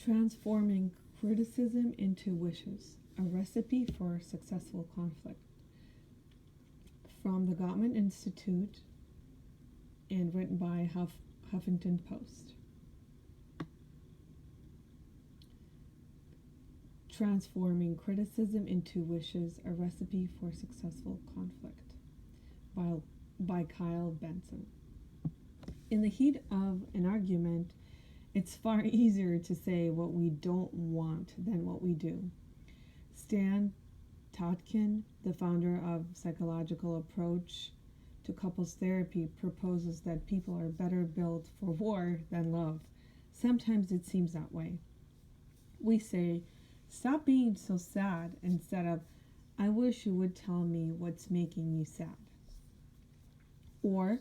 Transforming criticism into wishes, a recipe for successful conflict. From the Gottman Institute and written by Huffington Post. Transforming criticism into wishes, a recipe for successful conflict by Kyle Benson. In the heat of an argument, it's far easier to say what we don't want than what we do. Stan Tatkin, the founder of Psychological Approach to Couples Therapy, proposes that people are better built for war than love. Sometimes it seems that way. We say, "Stop being so sad," instead of, "I wish you would tell me what's making you sad." Or,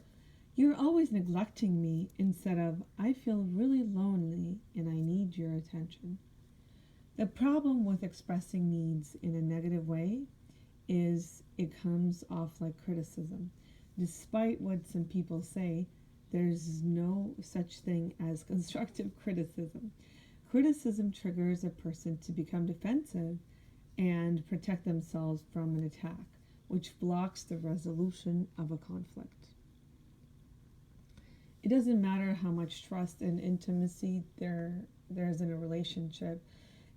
"You're always neglecting me," instead of, "I feel really lonely and I need your attention." The problem with expressing needs in a negative way is it comes off like criticism. Despite what some people say, there's no such thing as constructive criticism. Criticism triggers a person to become defensive and protect themselves from an attack, which blocks the resolution of a conflict. It doesn't matter how much trust and intimacy there's in a relationship.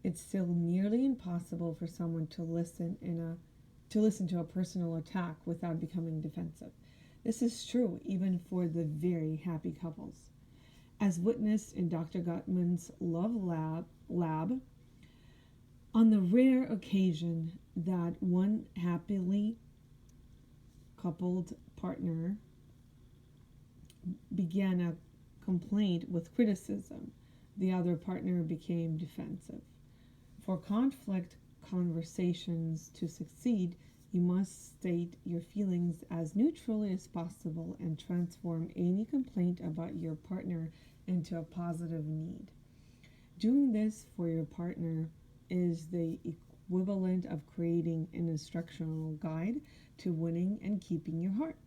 It's still nearly impossible for someone to listen to a personal attack without becoming defensive. This is true even for the very happy couples. As witnessed in Dr. Gottman's Love Lab, on the rare occasion that one happily coupled partner began a complaint with criticism, the other partner became defensive. For conflict conversations to succeed, you must state your feelings as neutrally as possible and transform any complaint about your partner into a positive need. Doing this for your partner is the equivalent of creating an instructional guide to winning and keeping your heart.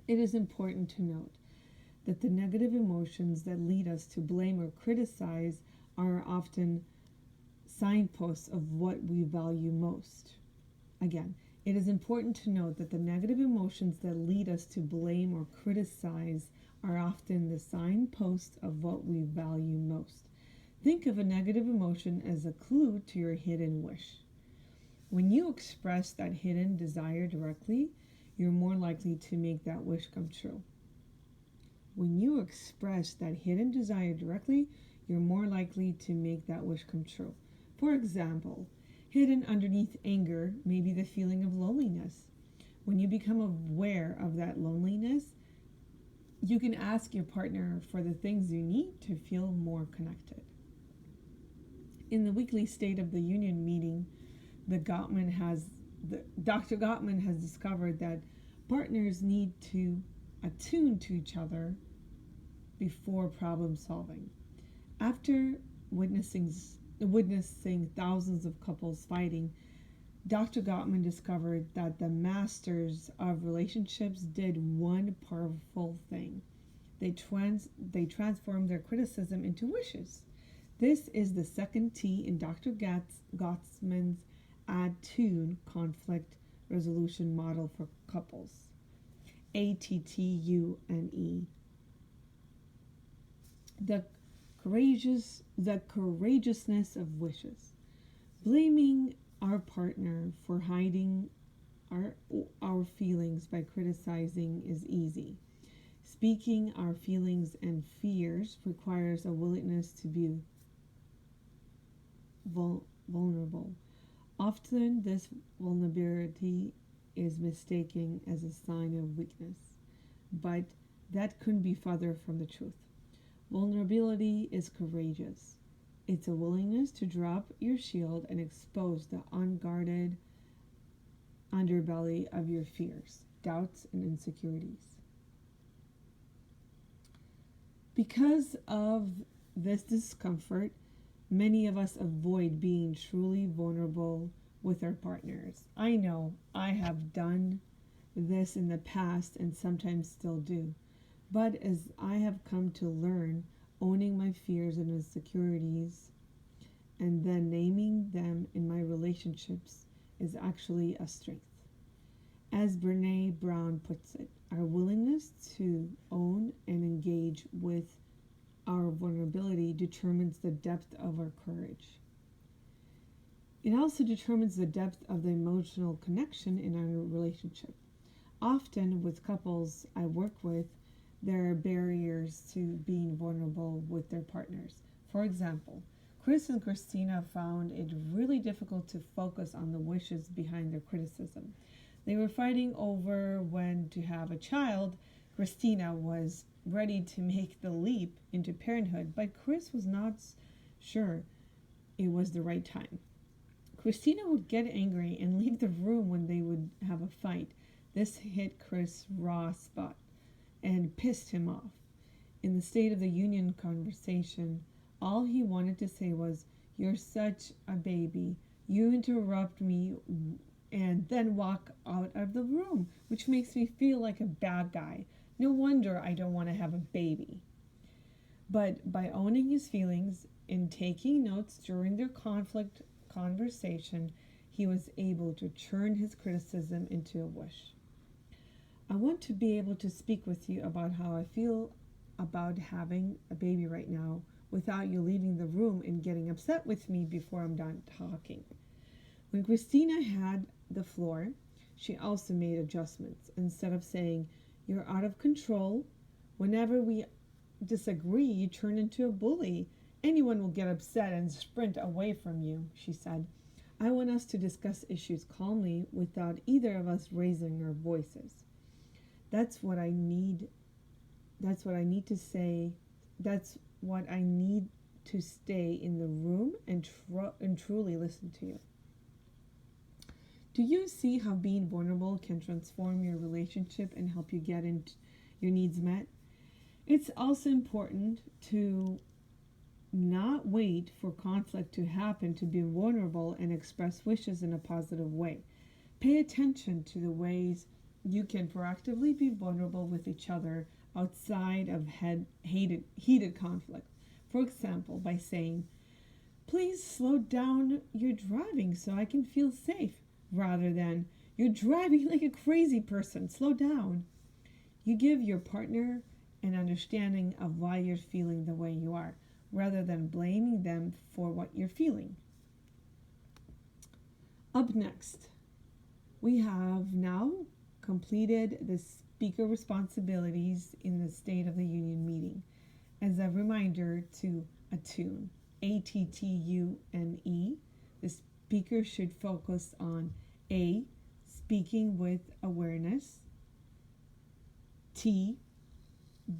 It is important to note that the negative emotions that lead us to blame or criticize are often signposts of what we value most. Again, it is important to note that the negative emotions that lead us to blame or criticize are often the signposts of what we value most. Think of a negative emotion as a clue to your hidden wish. When you express that hidden desire directly, you're more likely to make that wish come true. When you express that hidden desire directly, you're more likely to make that wish come true. For example, hidden underneath anger may be the feeling of loneliness. When you become aware of that loneliness, you can ask your partner for the things you need to feel more connected. In the weekly State of the Union meeting, Dr. Gottman has discovered that partners need to attune to each other before problem solving. After witnessing thousands of couples fighting, Dr. Gottman discovered that the masters of relationships did one powerful thing. They transformed their criticism into wishes. This is the second T in Dr. Gottman's Attune conflict resolution model for couples. ATTUNE. The courageousness of wishes. Blaming our partner for hiding our feelings by criticizing is easy. Speaking our feelings and fears requires a willingness to be vulnerable. Often this vulnerability is mistaken as a sign of weakness, but that couldn't be farther from the truth. Vulnerability is courageous. It's a willingness to drop your shield and expose the unguarded underbelly of your fears, doubts, and insecurities. Because of this discomfort, many of us avoid being truly vulnerable with our partners. I know I have done this in the past and sometimes still do. But as I have come to learn, owning my fears and insecurities, and then naming them in my relationships is actually a strength. As Brene Brown puts it, our willingness to own and engage with our vulnerability determines the depth of our courage. It also determines the depth of the emotional connection in our relationship. Often, with couples I work with, there are barriers to being vulnerable with their partners. For example, Chris and Christina found it really difficult to focus on the wishes behind their criticism. They were fighting over when to have a child. Christina was ready to make the leap into parenthood, but Chris was not sure it was the right time. Christina would get angry and leave the room when they would have a fight. This hit Chris' raw spot and pissed him off. In the State of the Union conversation, all he wanted to say was, "You're such a baby. You interrupt me and then walk out of the room, which makes me feel like a bad guy. No wonder I don't want to have a baby." But by owning his feelings and taking notes during their conflict conversation, he was able to turn his criticism into a wish. I want to be able to speak with you about how I feel about having a baby right now without you leaving the room and getting upset with me before I'm done talking. When Christina had the floor, she also made adjustments. Instead of saying, "You're out of control," "Whenever we disagree, you turn into a bully. Anyone will get upset and sprint away from you," she said. "I want us to discuss issues calmly without either of us raising our voices. That's what I need. That's what I need to say. That's what I need to stay in the room and truly listen to you." Do you see how being vulnerable can transform your relationship and help you get your needs met? It's also important to not wait for conflict to happen to be vulnerable and express wishes in a positive way. Pay attention to the ways you can proactively be vulnerable with each other outside of heated conflict. For example, by saying, "Please slow down your driving so I can feel safe," rather than, "You're driving like a crazy person, slow down." You give your partner an understanding of why you're feeling the way you are, rather than blaming them for what you're feeling. Up next, we have now completed the speaker responsibilities in the State of the Union meeting. As a reminder to attune, ATTUNE, the speaker should focus on A, speaking with awareness, T,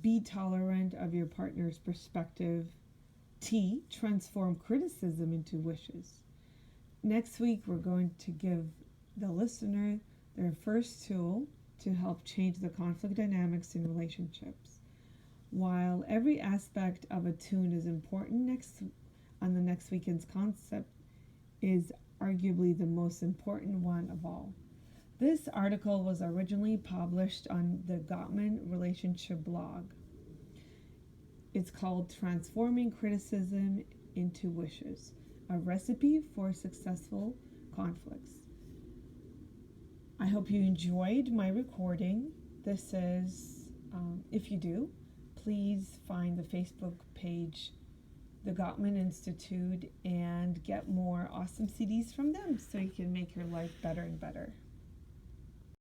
be tolerant of your partner's perspective, T, transform criticism into wishes. Next week, we're going to give the listener their first tool to help change the conflict dynamics in relationships. While every aspect of attune is important, on the next weekend's concept is arguably the most important one of all. This article was originally published on the Gottman Relationship blog. It's called "Transforming Criticism into Wishes, a Recipe for Successful Conflicts." I hope you enjoyed my recording. This is, if you do, please find the Facebook page, the Gottman Institute, and get more awesome CDs from them so you can make your life better and better.